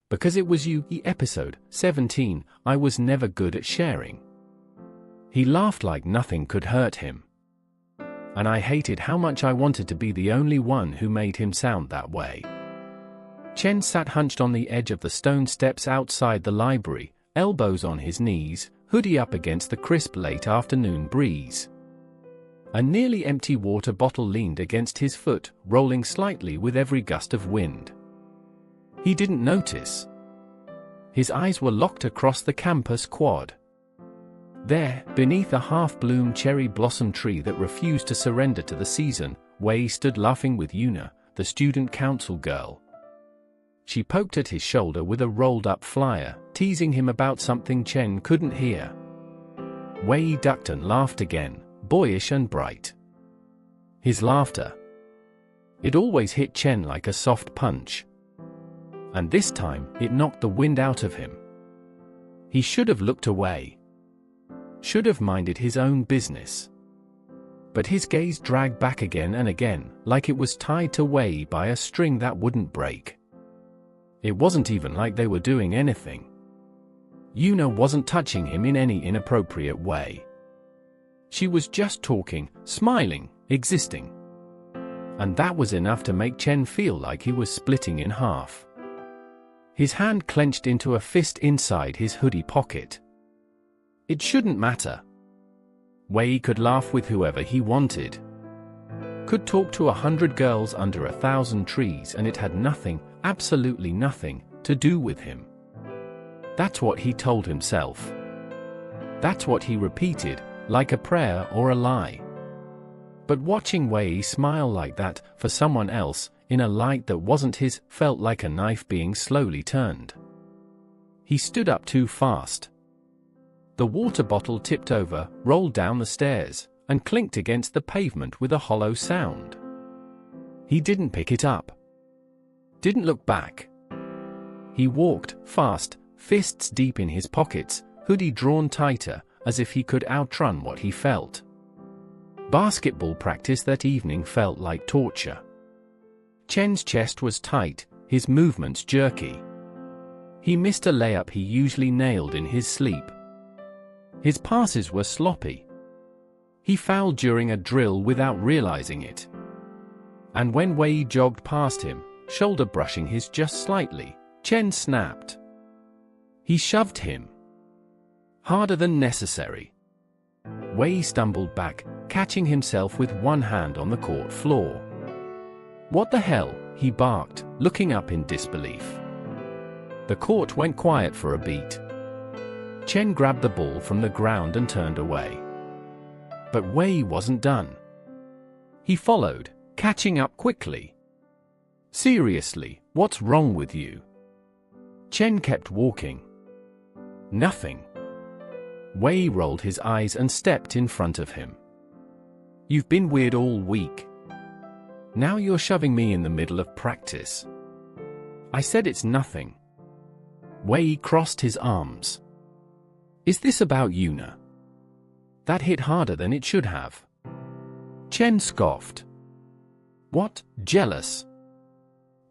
Because it was you, episode 17, I was never good at sharing. He laughed like nothing could hurt him. And I hated how much I wanted to be the only one who made him sound that way. Chen sat hunched on the edge of the stone steps outside the library, elbows on his knees, hoodie up against the crisp late afternoon breeze. A nearly empty water bottle leaned against his foot, rolling slightly with every gust of wind. He didn't notice. His eyes were locked across the campus quad. There, beneath a half-bloomed cherry blossom tree that refused to surrender to the season, Wei stood laughing with Yuna, the student council girl. She poked at his shoulder with a rolled-up flyer, teasing him about something Chen couldn't hear. Wei ducked and laughed again, boyish and bright. His laughter. It always hit Chen like a soft punch. And this time, it knocked the wind out of him. He should have looked away. Should have minded his own business. But his gaze dragged back again and again, like it was tied to Wei by a string that wouldn't break. It wasn't even like they were doing anything. Yuna wasn't touching him in any inappropriate way. She was just talking, smiling, existing. And that was enough to make Chen feel like he was splitting in half. His hand clenched into a fist inside his hoodie pocket. It shouldn't matter. Wei could laugh with whoever he wanted. Could talk to 100 girls under 1,000 trees and it had nothing, absolutely nothing, to do with him. That's what he told himself. That's what he repeated, like a prayer or a lie. But watching Wei smile like that, for someone else, in a light that wasn't his, felt like a knife being slowly turned. He stood up too fast. The water bottle tipped over, rolled down the stairs, and clinked against the pavement with a hollow sound. He didn't pick it up. Didn't look back. He walked, fast, fists deep in his pockets, hoodie drawn tighter, as if he could outrun what he felt. Basketball practice that evening felt like torture. Chen's chest was tight, his movements jerky. He missed a layup he usually nailed in his sleep. His passes were sloppy. He fouled during a drill without realizing it. And when Wei jogged past him, shoulder brushing his just slightly, Chen snapped. He shoved him. Harder than necessary. Wei stumbled back, catching himself with one hand on the court floor. "What the hell?" he barked, looking up in disbelief. The court went quiet for a beat. Chen grabbed the ball from the ground and turned away. But Wei wasn't done. He followed, catching up quickly. "Seriously, what's wrong with you?" Chen kept walking. Nothing. Wei rolled his eyes and stepped in front of him. "You've been weird all week. Now you're shoving me in the middle of practice." "I said it's nothing." Wei crossed his arms. "Is this about Yuna?" That hit harder than it should have. Chen scoffed. "What, jealous?"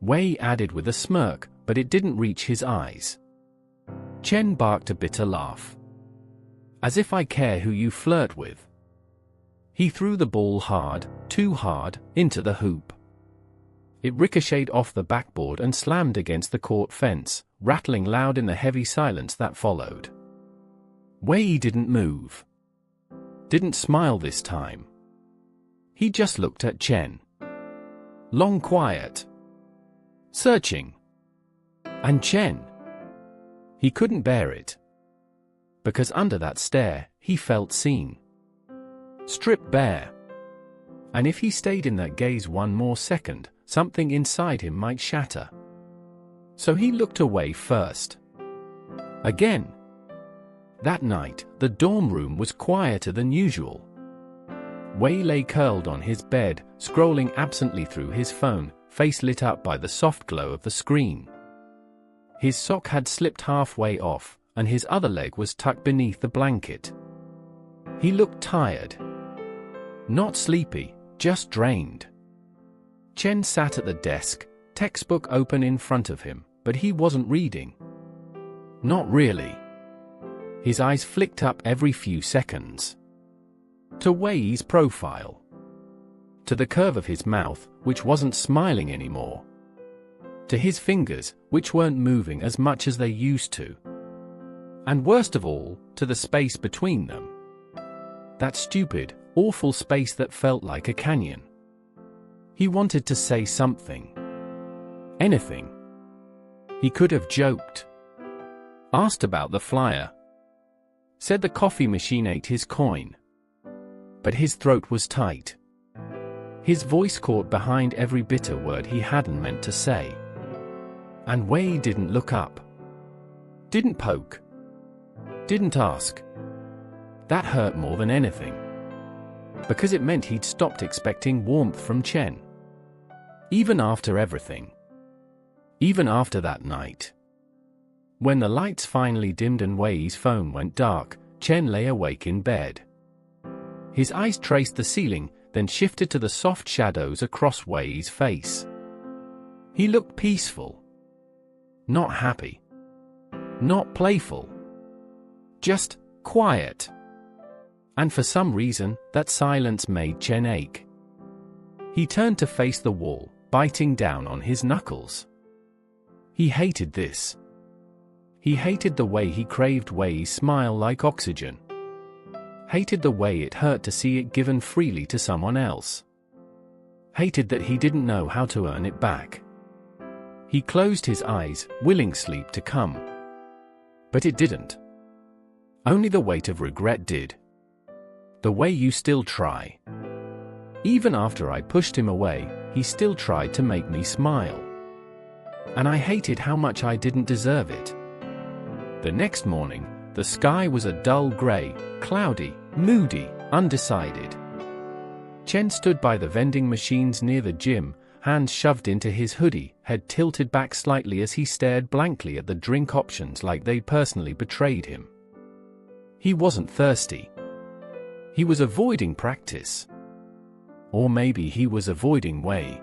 Wei added with a smirk, but it didn't reach his eyes. Chen barked a bitter laugh. "As if I care who you flirt with." He threw the ball hard, too hard, into the hoop. It ricocheted off the backboard and slammed against the court fence, rattling loud in the heavy silence that followed. Wei didn't move. Didn't smile this time. He just looked at Chen. Long quiet. Searching. And Chen. He couldn't bear it. Because under that stare, he felt seen. Stripped bare. And if he stayed in that gaze one more second, something inside him might shatter. So he looked away first. Again. That night, the dorm room was quieter than usual. Wei lay curled on his bed, scrolling absently through his phone, face lit up by the soft glow of the screen. His sock had slipped halfway off, and his other leg was tucked beneath the blanket. He looked tired. Not sleepy, just drained. Chen sat at the desk, textbook open in front of him, but he wasn't reading. Not really. His eyes flicked up every few seconds. To Wei's profile. To the curve of his mouth, which wasn't smiling anymore. To his fingers, which weren't moving as much as they used to. And worst of all, to the space between them. That stupid, awful space that felt like a canyon. He wanted to say something. Anything. He could have joked. Asked about the flyer. Said the coffee machine ate his coin. But his throat was tight. His voice caught behind every bitter word he hadn't meant to say. And Wei didn't look up. Didn't poke. Didn't ask. That hurt more than anything. Because it meant he'd stopped expecting warmth from Chen. Even after everything. Even after that night. When the lights finally dimmed and Wei's phone went dark, Chen lay awake in bed. His eyes traced the ceiling, then shifted to the soft shadows across Wei's face. He looked peaceful. Not happy. Not playful. Just quiet. And for some reason, that silence made Chen ache. He turned to face the wall, biting down on his knuckles. He hated this. He hated the way he craved Wei's smile like oxygen. Hated the way it hurt to see it given freely to someone else. Hated that he didn't know how to earn it back. He closed his eyes, willing sleep to come. But it didn't. Only the weight of regret did. The way you still try. Even after I pushed him away, he still tried to make me smile. And I hated how much I didn't deserve it. The next morning, the sky was a dull gray, cloudy, moody, undecided. Chen stood by the vending machines near the gym, hands shoved into his hoodie, head tilted back slightly as he stared blankly at the drink options like they'd personally betrayed him. He wasn't thirsty. He was avoiding practice. Or maybe he was avoiding Wei.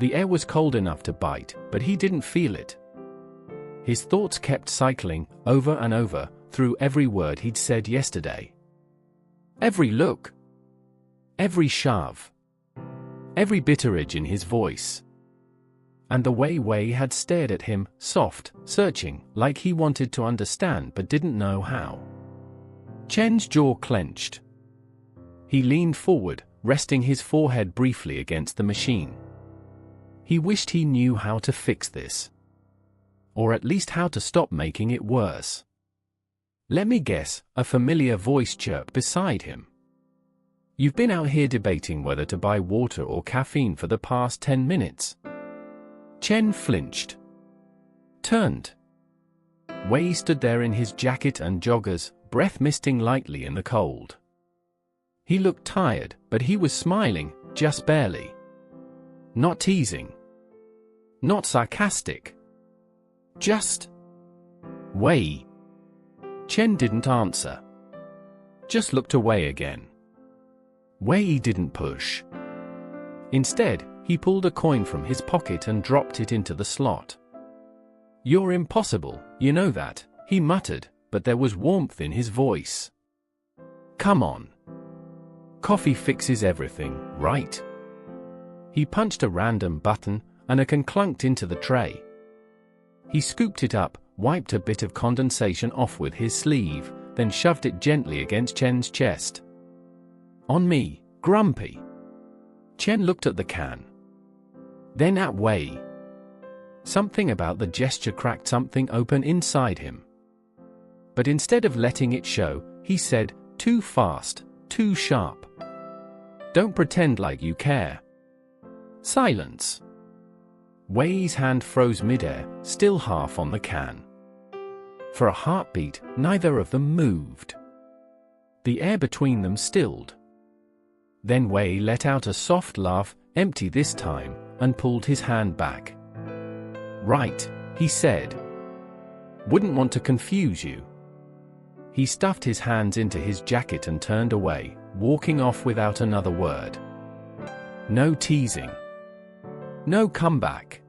The air was cold enough to bite, but he didn't feel it. His thoughts kept cycling, over and over, through every word he'd said yesterday. Every look. Every shove. Every bitterage in his voice. And the way Wei had stared at him, soft, searching, like he wanted to understand but didn't know how. Chen's jaw clenched. He leaned forward, resting his forehead briefly against the machine. He wished he knew how to fix this. Or at least how to stop making it worse. Let me guess, a familiar voice chirped beside him. You've been out here debating whether to buy water or caffeine for the past 10 minutes. Chen flinched. Turned. Wei stood there in his jacket and joggers, breath misting lightly in the cold. He looked tired, but he was smiling, just barely. Not teasing. Not sarcastic. Just Wei. Chen didn't answer. Just looked away again. Wei didn't push. Instead, he pulled a coin from his pocket and dropped it into the slot. You're impossible, you know that, he muttered, but there was warmth in his voice. Come on. Coffee fixes everything, right? He punched a random button, and a can clunked into the tray. He scooped it up, wiped a bit of condensation off with his sleeve, then shoved it gently against Chen's chest. On me, grumpy. Chen looked at the can. Then at Wei. Something about the gesture cracked something open inside him. But instead of letting it show, he said, too fast, too sharp. Don't pretend like you care. Silence. Wei's hand froze midair, still half on the can. For a heartbeat, neither of them moved. The air between them stilled. Then Wei let out a soft laugh, empty this time, and pulled his hand back. Right, he said. Wouldn't want to confuse you. He stuffed his hands into his jacket and turned away, walking off without another word. No teasing. No comeback.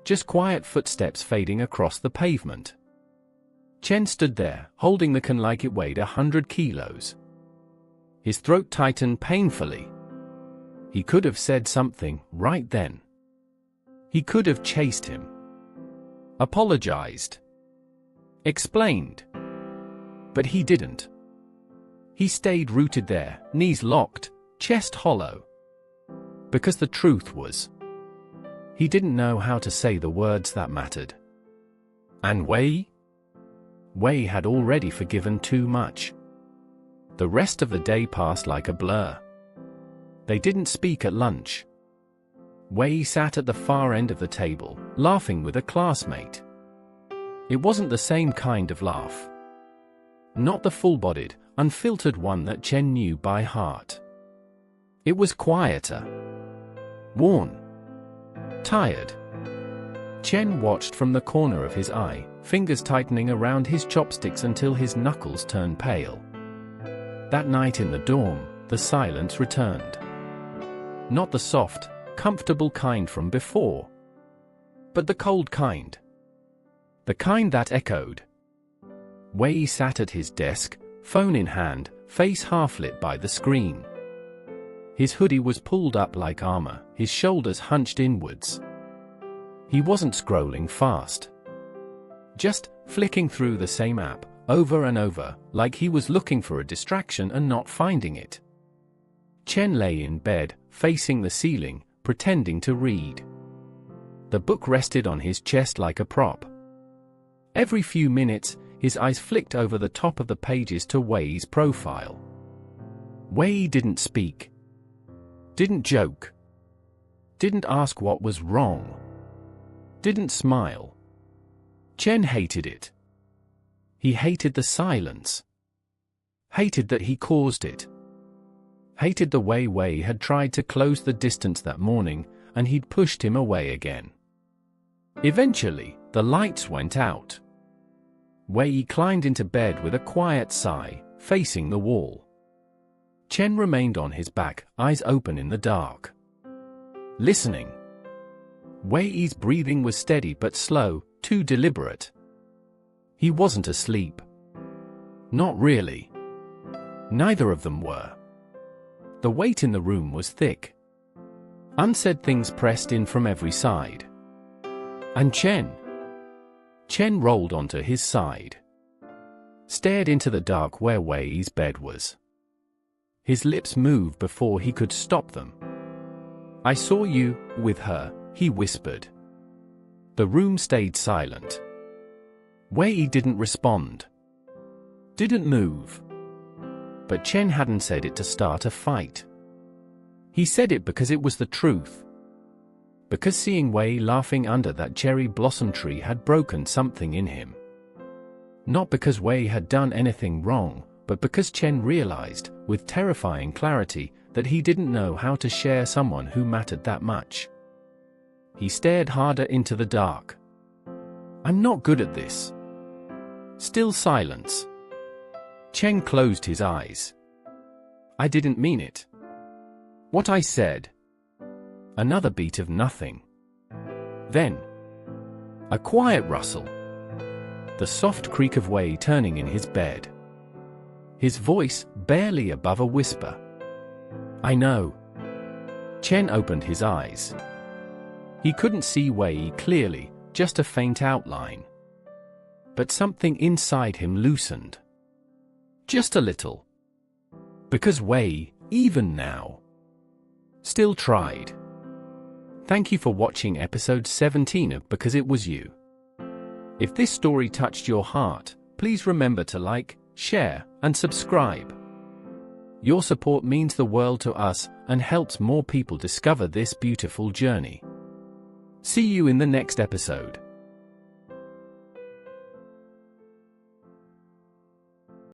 just quiet footsteps fading across the pavement. Chen stood there, holding the can like it weighed 100 kilos. His throat tightened painfully. He could have said something right then. He could have chased him. Apologized. Explained. But he didn't. He stayed rooted there, knees locked, chest hollow. Because the truth was, he didn't know how to say the words that mattered. And Wei? Wei had already forgiven too much. The rest of the day passed like a blur. They didn't speak at lunch. Wei sat at the far end of the table, laughing with a classmate. It wasn't the same kind of laugh. Not the full-bodied, unfiltered one that Chen knew by heart. It was quieter. Worn. Tired. Chen watched from the corner of his eye, fingers tightening around his chopsticks until his knuckles turned pale. That night in the dorm, the silence returned. Not the soft, comfortable kind from before, but the cold kind. The kind that echoed. Wei sat at his desk, phone in hand, face half-lit by the screen. His hoodie was pulled up like armor, his shoulders hunched inwards. He wasn't scrolling fast. Just flicking through the same app, over and over, like he was looking for a distraction and not finding it. Chen lay in bed, facing the ceiling, pretending to read. The book rested on his chest like a prop. Every few minutes, his eyes flicked over the top of the pages to Wei's profile. Wei didn't speak. Didn't joke. Didn't ask what was wrong. Didn't smile. Chen hated it. He hated the silence. Hated that he caused it. Hated the way Wei had tried to close the distance that morning, and he'd pushed him away again. Eventually, the lights went out. Wei climbed into bed with a quiet sigh, facing the wall. Chen remained on his back, eyes open in the dark. Listening. Wei's breathing was steady but slow, too deliberate. He wasn't asleep. Not really. Neither of them were. The weight in the room was thick. Unsaid things pressed in from every side. And Chen rolled onto his side. Stared into the dark where Wei's bed was. His lips moved before he could stop them. "I saw you, with her," he whispered. The room stayed silent. Wei didn't respond. Didn't move. But Chen hadn't said it to start a fight. He said it because it was the truth. Because seeing Wei laughing under that cherry blossom tree had broken something in him. Not because Wei had done anything wrong, but because Chen realized, with terrifying clarity, that he didn't know how to share someone who mattered that much. He stared harder into the dark. "I'm not good at this." Still silence. Chen closed his eyes. "I didn't mean it. What I said." Another beat of nothing. Then, a quiet rustle. The soft creak of Wei turning in his bed. His voice barely above a whisper. "I know." Chen opened his eyes. He couldn't see Wei clearly, just a faint outline. But something inside him loosened. Just a little. Because Wei, even now, still tried. Thank you for watching episode 17 of Because It Was You. If this story touched your heart, please remember to like, share, and subscribe. Your support means the world to us and helps more people discover this beautiful journey. See you in the next episode.